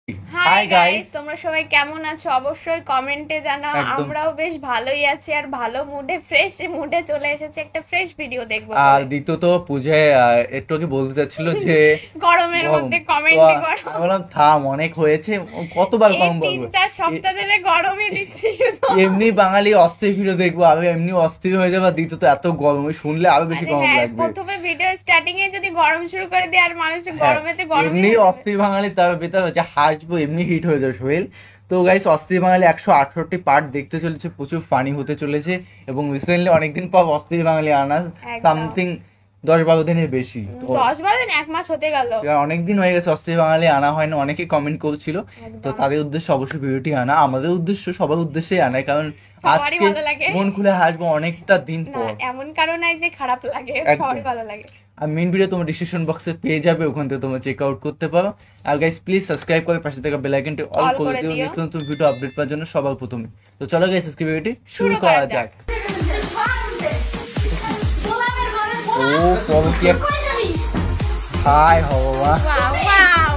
Hi guys, তোমরা সবাই কেমন আছো? অবশ্যই কমেন্টে জানাও। আমরাও বেশ ভালোই আছি আর ভালো মুডে, ফ্রেশ মুডে চলে এসেছি একটা ফ্রেশ ভিডিও দেখবো আর বলে। দ্বিতীয়ত পূজায় একটু কি বলতে চাচ্ছিল যে গরমের গরম। মধ্যে তো কমেন্ট করো। আমি বললাম থাম, অনেক হয়েছে, কতবার এই গরম বলবো। 3-4 সপ্তাহ ধরে গরমই দিচ্ছি শুধু। এমনি বাঙালি অস্থির ভিডিও দেখবো, আমি এমনি অস্থির হয়ে যাবো। আর দ্বিতীয়ত এত গরম, শুনলে আরো বেশি গরম হ্যাঁ, লাগবে। প্রথমে ভিডিও স্টার্টিং এ যদি গরম শুরু করে দেয় আর মানুষ হ্যাঁ, গরমেতে গরমই এমনি হয়ে যাবে। অস্থির বাঙালি, তার ভেতর হচ্ছে হাসবো, এমনি হিট হয়ে যাবে শরীর। তো গাইস, অস্থির বাঙালি 168 পার্ট দেখতে চলেছে, প্রচুর ফানি হতে চলেছে। এবং রিসেন্টলি অনেকদিন পর অস্থির বাঙালি আনা একদম। সামথিং 10-12 দিনের বেশি। তো 10-12 দিন, 1 মাস হতে গেল। অনেকদিন হয়ে গেছে অস্থির বাঙালি আনা হয় না, অনেকে কমেন্ট করছিল। তো একদম। তাদের উদ্দেশ্যে অবশ্যই ভিডিওটি আনা, আমাদের উদ্দেশ্য, সবার উদ্দেশ্যে আনা, কারণ সবারই আজকে ভালো লাগে। মন খুলে হাসবো অনেকটা দিন না, পর। এমন কারণ নাই যে খারাপ লাগে, একদম। সবারই ভালো লাগে। আর মেন ভিডিও তোমার ডিসক্রিপশন বক্সে পেয়ে যাবে, ওখান থেকে তোমরা চেক আউট করতে পারো। আর গাইস, প্লিজ সাবস্ক্রাইব করে পাশে থাকা বেল আইকনটি অল All করে করে দিও, দিও। নিত্য নতুন ভিডিও আপডেট পাওয়ার জন্য সবার প্রথমে। তো চলো গাইস, আজকে ভিডিওটি শুরু শুরু করা করা যাক। যাক। ও পরকিয়া, হাই হওয়া। Wow wow.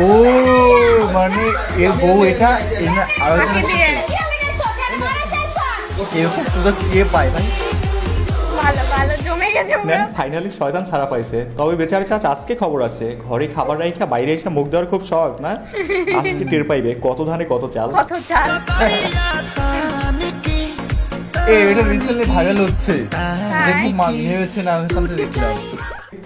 ও মানে এর বউ এটা আরেকজন ফাঁকি দিয়ে। এরকম সুযোগ কে পায় ভাই? ভালো ভালো জমে গেছে পুরো। দেন ফাইনালি শয়তান ছাড়া পাইছে। তবে বেচারা চাচ আজকে খবর আছে, ঘরে খাবার রাইখা বাইরে এসে মুখ দেওয়ার খুব শখ না। আজকে টের পাইবে কত ধানে কত চাল। কত চাল। এটা রিসেন্টলি ভাইরাল হচ্ছে, দেখুন মানিয়ে হচ্ছে না, আমি সামনে দেখলাম।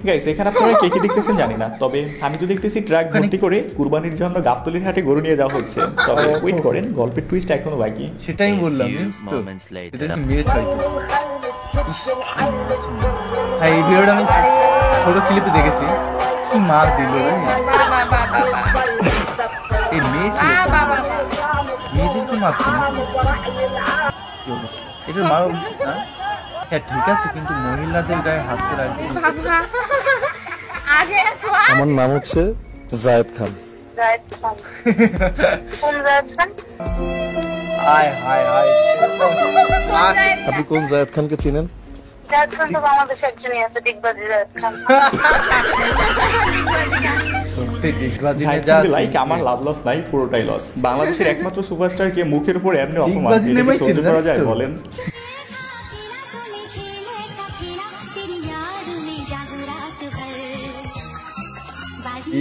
গাইস, এখানে আপনারা কে কি দেখতেছেন জানি না, তবে আমি তো দেখতেছি ট্রাক ভর্তি করে কুরবানির জন্য গাবতলির হাটে গরু নিয়ে যাওয়া হচ্ছে। তবে ওয়েট করেন, গল্পের টুইস্ট এখনো বাকি। সেটাই বললাম, জানিস তো এটা একটা মেয়ে হয়তো। ইস, হ্যাঁ, এই ভিডিওটা আমি ছোট ক্লিপে দেখেছি, কি মার দিল রে। বাবা বাবা বাবা। এই মেয়ে ছিল, বাবা বাবা। মেয়েদেরকে মারছে না, কি অবস্থা এটা মারা উচিত না। হ্যাঁ ঠিক আছে, কিন্তু মহিলাদের গায়ে হাত করে একদম বাবা। আগে সোয়া। আমার নাম হচ্ছে জায়েদ খান। হায় হায় হায়। আপনি কোন জায়েদ খানকে চিনেন? জায়েদ খান তো বাংলাদেশে একজনই আছে, ডিগবাজি জায়েদ খান। সত্যি ডিগবাজি জাহিদ যা খান লাইক আমার লাভ লস নাই, পুরোটাই লস। বাংলাদেশের একমাত্র সুপারস্টার কে মুখের উপর এমনি অপমান, ডিগবাজি এটা কি নেমেই সহ্য করা যায় চিল্লাস তো। বলেন?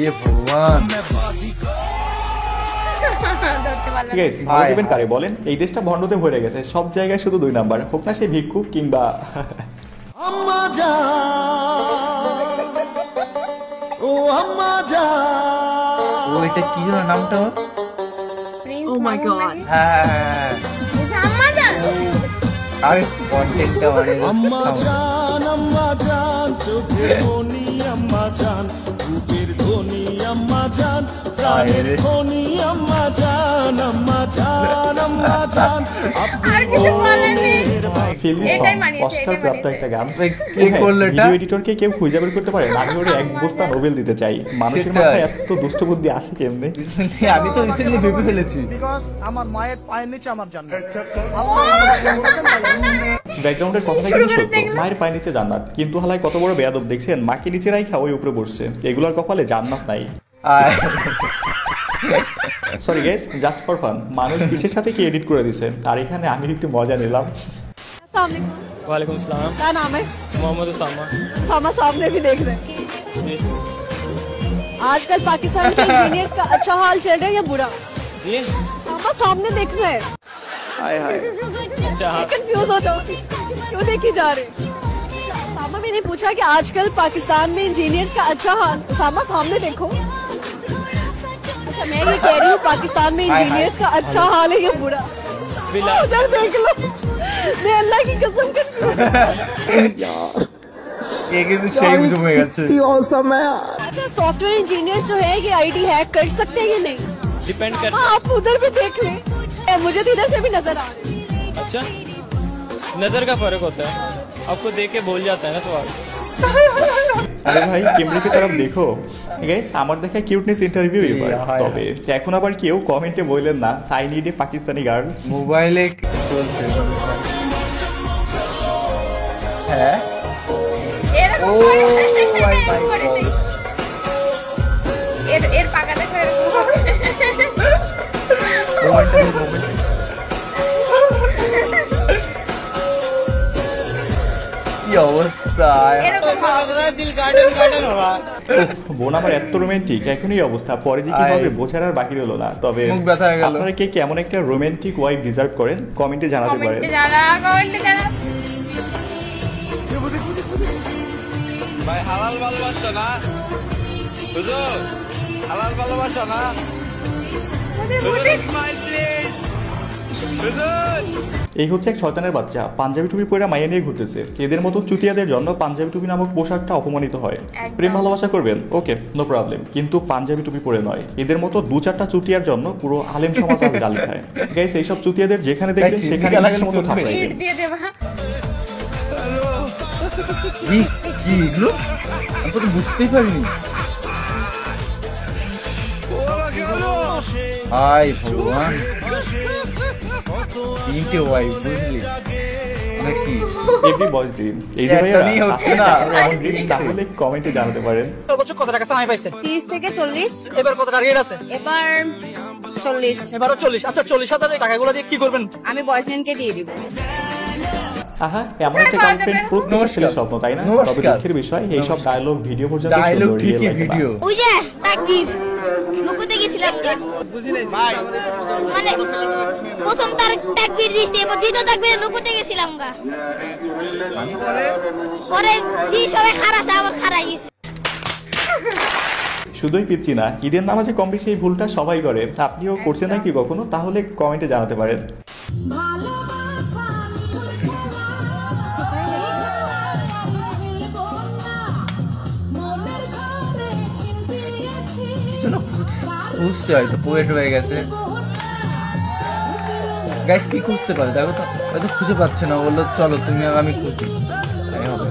এ ভগবান। ধরতে পারলাম না। গাইস, ভালো দেবেন কারে বলেন? এই দেশটা ভণ্ডতে ভরে গেছে, সব জায়গায় শুধু 2 নাম্বার, হোক না সে ভিক্ষুক কিংবা আম্মা জান, ও আম্মা জান। ও এটা কি যেন নামটা ওর? প্রিন্স মামুন। হ্যাঁ, এই যে আম্মা জান। আর কন্টেন্টটা মানে আম্মা জান, আম্মা জান, চোখের মনি আম্মা জান, রূপের ধনি আম্মা জান, প্রাণের ধনি আম্মা জান, আম্মা জান, আম্মা জান। আর কিছু বলার নেই। ফিল দিস এটাই সং, মানিয়েছে, অস্কার এটাই প্রাপ্ত মানিয়েছে। একটা গান। কে করলো এটা? ভিডিও এডিটরকে কেউ খুঁজে বের করতে পারে, আমি ওরে এক বস্তা নোবেল দিতে চাই। মানুষের সেটাই। মাথায় এত দুষ্ট বুদ্ধি আসে কেমনে? রিসেন্টলি আমি তো রিসেন্টলি ভেবে ফেলেছি। বিকজ আমার মায়ের পায়ের নিচে আমার জান্নাত। ব্যাকগ্রাউন্ডের কথাটা শুরু কিন্তু করেছে সত্য, এগুলো। মায়ের পায়ে নিচে জান্নাত, কিন্তু হালায় কত বড় বেয়াদব দেখছেন, মাকে নিচে রাইখা ওই উপরে বসছে। এগুলোর কপালে জান্নাত নাই। আর sorry guys, just for fun, মানুষ কিসের সাথে কি এডিট করে দিছে, আর এখানে আমি একটু মজা নিলাম। वालेकुम सलाम। क्या नाम है? मोहम्मद उसामा। सामा सामने भी देख रहे हैं। जी आजकल पाकिस्तान के इंजीनियर्स का अच्छा हाल चल रहा है या बुरा? जी सामा सामने देख रहे हैं। अच्छा हाँ। कंफ्यूज हो जाओ, क्यों देखी जा रहे? सामा मैंने पूछा कि आजकल पाकिस्तान में इंजीनियर्स का अच्छा हाल, सामा सामने देखो। अच्छा मैं ये कह रही हूँ पाकिस्तान में इंजीनियर्स का अच्छा हाल है या बुरा? बिला उधर देख लो, मैं अल्लाह की कसम कंफ्यूज। এ কিন্তু সেই জমে গেছে। अच्छा सॉफ्टवेयर इंजीनियर्स जो है ये आईडी हैक कर सकते हैं या नहीं? डिपेंड कर। हाँ, आप उधर भी देख लें, मुझे तो इधर से भी नजर आ रही है। अच्छा नजर का फर्क होता है, आपको देख के भूल जाता है ना सवाल। আরে ভাই, ক্যামেরাকে তারাপ দেখো। গাইস, আমার দেখা কিউটনেস ইন্টারভিউ এবার। তবে এখন আবার কেউ কমেন্টে বললেন না I need a Pakistani girl. মোবাইলে চলছে। হ্যাঁ, এরকম ও করে- মাই এরকম করে গড। দিই। কি অবস্থা! এরকম বোন আমার এত রোমান্টিক, এখনই অবস্থা, পরে যে কি হবে বোঝার আর বাকি রইলো না। তবে মুখ ব্যথা হয়ে গেল। আপনারা কে কেমন একটা রোমান্টিক ওয়াইফ ডিজার্ভ করেন কমেন্টে জানাতে পারেন। কমেন্টে জানা। ভাই হালাল ভালোবাসা না হুজুর, হালাল ভালোবাসা না হুজুর, স্মাইল প্লিজ হুজুর। এই হচ্ছে এক শয়তানের বাচ্চা, পাঞ্জাবি টুপি পরে মাইয়া নিয়ে ঘুরতেছে। এদের মতো চুতিয়াদের জন্য পাঞ্জাবি টুপি নামক পোশাকটা অপমানিত হয়। প্রেম ভালোবাসা করবেন, ওকে, নো প্রবলেম, কিন্তু পাঞ্জাবি টুপি পরে নয়। এদের মতো 2-4টা চুতিয়ার জন্য পুরো আলেম সমাজ আজ গালি খায়। গাইস, এইসব চুতিয়াদের যেখানে দেখবেন Guys, সেখানে সিদ্দিক ইচ্ছে মতো আলাদা থাপড়াইবেন। হিট দিয়ে দেবা। কি এগুলো? আমি তো বুঝতেই পারিনি। হাই ভগবান, 3টে ওয়াইফ, বুঝলি নাকি? Every boys dream. এই যে ভাইয়া একদমই হচ্ছে না। তাহলে কমেন্টে জানাতে পারেন। বছর কত টাকা কামাই পাইছেন? 30 থেকে 40। এবার কত টার্গেট আছে? এবার 40। এবারও 40। আচ্ছা 40,000 এই টাকাগুলো দিয়ে কি করবেন? আমি বয়ফ্রেন্ডকে দিয়ে দিব। আহা, এমন একটা গার্লফ্রেন্ড প্রত্যেক ছেলের স্বপ্ন, তাই না? তবে নমস্কার। দুঃখের বিষয় এইসব ডায়লগ ভিডিও পর্যন্ত ডায়লগ সুন্দর, ঠিকই, real life এ না। ভিডিও। ওই যে তাকবীর লুকুতে গেছিলাম গা, মানে প্রথম তার তাকবীর দিছে, এবার দ্বিতীয় তাকবীরে লুকুতে গেছিলাম গা, পরে যে সবাই খারাছে আবার খারাই গেছে। শুধুই পিচ্ছি না, ঈদের নামাজে কম বেশি এই ভুলটা সবাই করে। আপনিও করছেন নাকি কখনো? তাহলে কমেন্টে জানাতে পারেন। কিছু না খুঁজছে, হয়তো পোয়েট হয়ে গেছে। গাইস, কি খুঁজতে পারে দেখো তো, হয়তো খুঁজে পাচ্ছে না। বললো চলো তুমি আর আমি খুঁজি, তাই হবে।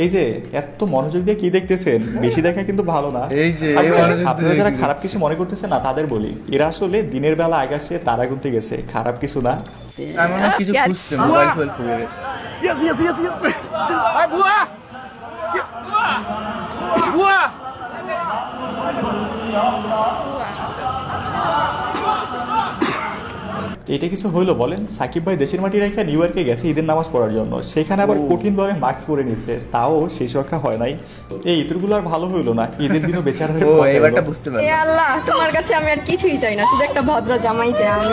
এই যে এত মনোযোগ দিয়ে কি দেখতেছেন, বেশি দেখা কিন্তু ভালো না। এই যে, আর এই মনোযোগ দিয়ে আপনারা যারা দেখতে খারাপ কিছু মনে করতেছেন না তাদের বলি, এরা আসলে দিনের বেলা আগাছে তারা গুনতে গেছে, খারাপ কিছু না। এমন কিছু খুঁজছে, মোবাইল ফোন খুলে গেছে। এটা কিছু হইলো বলেন? সাকিব ভাই দেশের মাটি রেখে নিউ ইয়র্কে গেছে ঈদের নামাজ পড়ার জন্য, সেখানে আবার কঠিনভাবে মাস্ক পরে নিছে, তাও শেষ রক্ষা হয় নাই। এই ঈদগুলো আর ভালো হইলো না, ঈদের দিনও বেচারা ও এবারটা বুঝতে পারলাম। আল্লাহ, তোমার কাছে আমি আর কিছুই চাই না, শুধু একটা ভদ্র জামাই চাই আমি।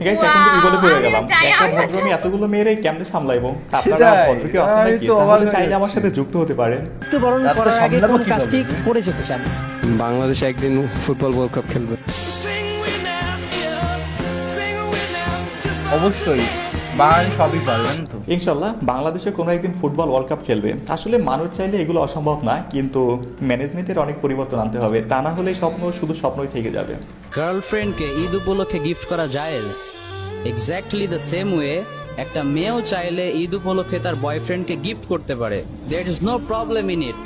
গাইস, এখন তো বিপদে পড়ে গেলাম। আমিও চাই, একটা আমিও ভদ্র আমি এতগুলো মেয়েরে কেমনে সামলাইবো? আপনারা সেটাই, ভদ্র কি আছেন আমি নাকি? তো অবাক তাহলে হয়ে চাইলে আমার যাচ্ছি। সাথে যুক্ত হতে পারেন। মৃত্যুবরণ তারপর করার আগে সামলাবো কোন কিভাবে? কাজটি করে যেতে চান? বাংলাদেশ একদিন ফুটবল ওয়ার্ল্ড কাপ খেলবে। অবশ্যই বাঙালি সবই পারবেন তো। ইনশাল্লাহ বাংলাদেশে কোনো একদিন ফুটবল ওয়ার্ল্ড কাপ খেলবে। আসলে মানুষ চাইলে এগুলো অসম্ভব না, কিন্তু ম্যানেজমেন্টের অনেক পরিবর্তন আনতে হবে, তা না হলে স্বপ্ন শুধু স্বপ্নই থেকে যাবে। গার্লফ্রেন্ডকে ঈদ উপলক্ষে গিফট করা জায়েজ, এক্স্যাক্টলি দ্য সেম ওয়ে একটা মেয়েও চাইলে ঈদ উপলক্ষে তার বয়ফ্রেন্ডকে গিফট করতে পারে। There is no problem in it.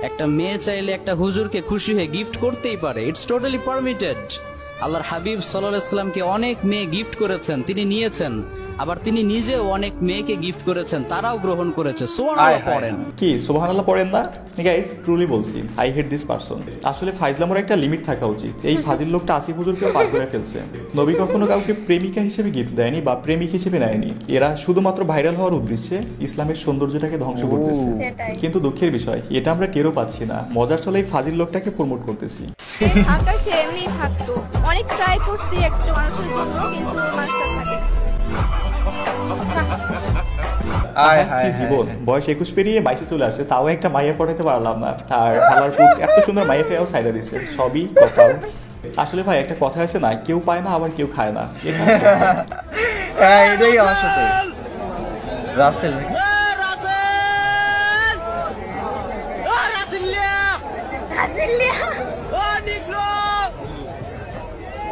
একটা মেয়ে চাইলে একটা হুজুরকে খুশি হয়ে গিফট করতেই পারে, ইটস টোটালি পারমিটেড। আল্লাহর হাবিব সাল্লাল্লাহু আলাইহি ওয়াসাল্লামকে অনেক মেয়ে গিফট করেছেন, তিনি নিয়েছেন, আবার তিনি নিজেও অনেক মেয়েকে গিফট করেছেন, তারাও গ্রহণ করেছে। সুবহানাল্লাহ পড়েন। কি সুবহানাল্লাহ পড়েন না? গাইস, ট্রুলি বলছি, আই হেট দিস পারসন। আসলে ফাইজলামের একটা লিমিট থাকা উচিত। এই ফাজিল লোকটা আসিফ হুজুরকেও পার করে ফেলছে। নবী কখনো কাউকে প্রেমিকা হিসেবে গিফট দেয়নি বা প্রেমিক হিসেবে নেয়নি। এরা শুধুমাত্র ভাইরাল হওয়ার উদ্দেশ্যে ইসলামের সৌন্দর্যটাকে ধ্বংস করতেছে। সেটাই। কিন্তু দুঃখের বিষয়, এটা আমরা টেরও পাচ্ছি না। মজার চলে এই ফাজিল লোকটাকে প্রমোট করতেছি। আকাশে এমনি থাকতো, অনেক ট্রাই করছি একটা মানুষের জন্য, কিন্তু মানুষটা থাকে না। আয় কি হায় জীবন, বয়স 21 পেরিয়ে 22 চলে আসছে, তাও একটা মাইয়া পড়াতে পারলাম না। আর হালার পুত এত সুন্দর মাইয়া পেয়েও সাইডা দিচ্ছে, সবই কপাল। আসলে ভাই একটা কথা আছে না, কেউ পায় না আবার কেউ খায় না। এটা হ্যাঁ, এটাই আমার সাথে। রাসেল নাকি?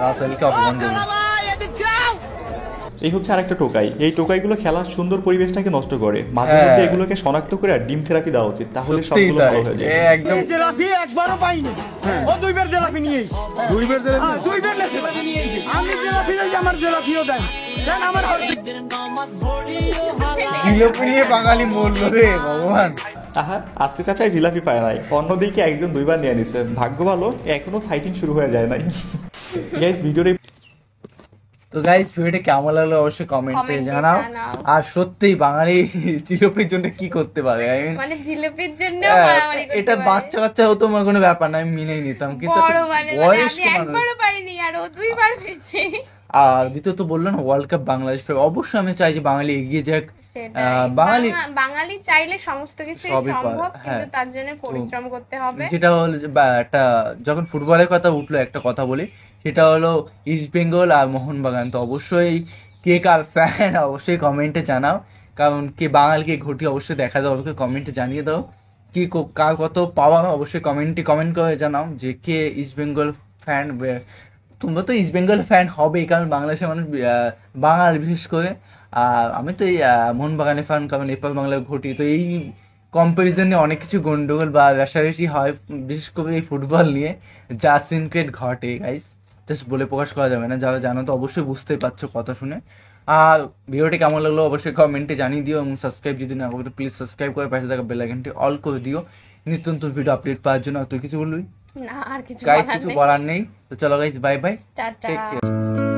রাসেলকে অপমান করবে। এই হচ্ছে আরেকটা টোকাই। এই টোকাইগুলো খেলার সুন্দর পরিবেশটাকে নষ্ট করে। মাঝে হ্যাঁ। মধ্যে এগুলোকে শনাক্ত করে আর ডিম থেরাপি দেওয়া উচিত, তাহলে সত্যিই সবগুলো তাই। ভালো হয়ে যায়। এ একদম জেলাপি একবারও পাইনি, ও দুইবার জেলাপি নিয়ে এসেছি। দুইবার জেলাপি নিয়ে এসেছি। আমি জেলাপি নেই, আমার জেলাপিও দেন দেন আমার বিলোপ নিয়ে বাঙালি মরলো রে ভগবান। আহা আজকে চাচাই জিলাপি পায় নাই, অন্যদিকে একজন 2 বার নিয়ে নিছে। ভাগ্য ভালো এখনো ফাইটিং শুরু হয়ে যায় নাই। গাইস ভিডিওর তো গাইস ভিডিওটা কেমন লাগলো অবশ্যই কমেন্টে Comment-এ জানাও। জানাও। আর সত্যিই বাঙালি জিলাপির জন্য কি করতে পারে, মানে জিলিপির জন্য এটা বাচ্চা কাচ্চা হতো আমার কোনো ব্যাপার না, আমি মেনেই নিতাম, কিন্তু বড় মানে বয়স্ক আমি মানুষ। একবারও পাইনি আর ও 2 বার পেয়েছে। আর দ্বিতীয়ত বললো না ওয়ার্ল্ড কাপ বাংলাদেশ খেলবে, অবশ্যই আমি চাই যে বাঙালি এগিয়ে যাক। সেটাই। বাঙালি বাঙালি চাইলে সমস্ত কিছু সবই পারে, সম্ভব, কিন্তু হ্যাঁ। তার জন্য পরিশ্রম করতে হবে। যেটা হলো যে একটা যখন ফুটবলের কথা উঠলো একটা কথা বলি, সেটা হলো ইস্ট বেঙ্গল আর মোহনবাগান। তো অবশ্যই কে কার ফ্যান অবশ্যই কমেন্টে জানাও, কারণ কে বাঙালিকে ঘটি অবশ্যই দেখা দাও, অবশ্যই কমেন্টে জানিয়ে দাও কি কার কত পাওয়া, অবশ্যই কমেন্ট করে জানাও যে কে ইস্ট বেঙ্গল ফ্যান। তোমরা তো ইস্ট বেঙ্গল ফ্যান হবেই, কারণ বাংলাদেশের মানুষ বাঙাল বিশেষ করে। আর আমি তো এই মোহনবাগানের ফ্যান, কারণ নেপাল বাংলার ঘটি। তো এই কম্পারিজনে অনেক কিছু গন্ডগোল বা রেষারেষি হয়, বিশেষ করে এই ফুটবল নিয়ে, যা সিনক্রেট ঘটে গাইস, জাস্ট বলে প্রকাশ করা যাবে না। যারা জানো তো অবশ্যই বুঝতেই পারছো কথা শুনে। আর ভিডিওটি কেমন লাগলো অবশ্যই কমেন্টে জানিয়ে দিও, এবং সাবস্ক্রাইব যদি না করো প্লিজ সাবস্ক্রাইব করে পাশে থাকা বেল আইকনটি অল করে দিও নিত্য নতুন ভিডিও আপডেট পাওয়ার জন্য। আর তুই কিছু বলবি? না আর কিছু গাইস বলার কিছু নেই। বলার নেই। তো চলো গাইস, বাই বাই, টাটা। Take care.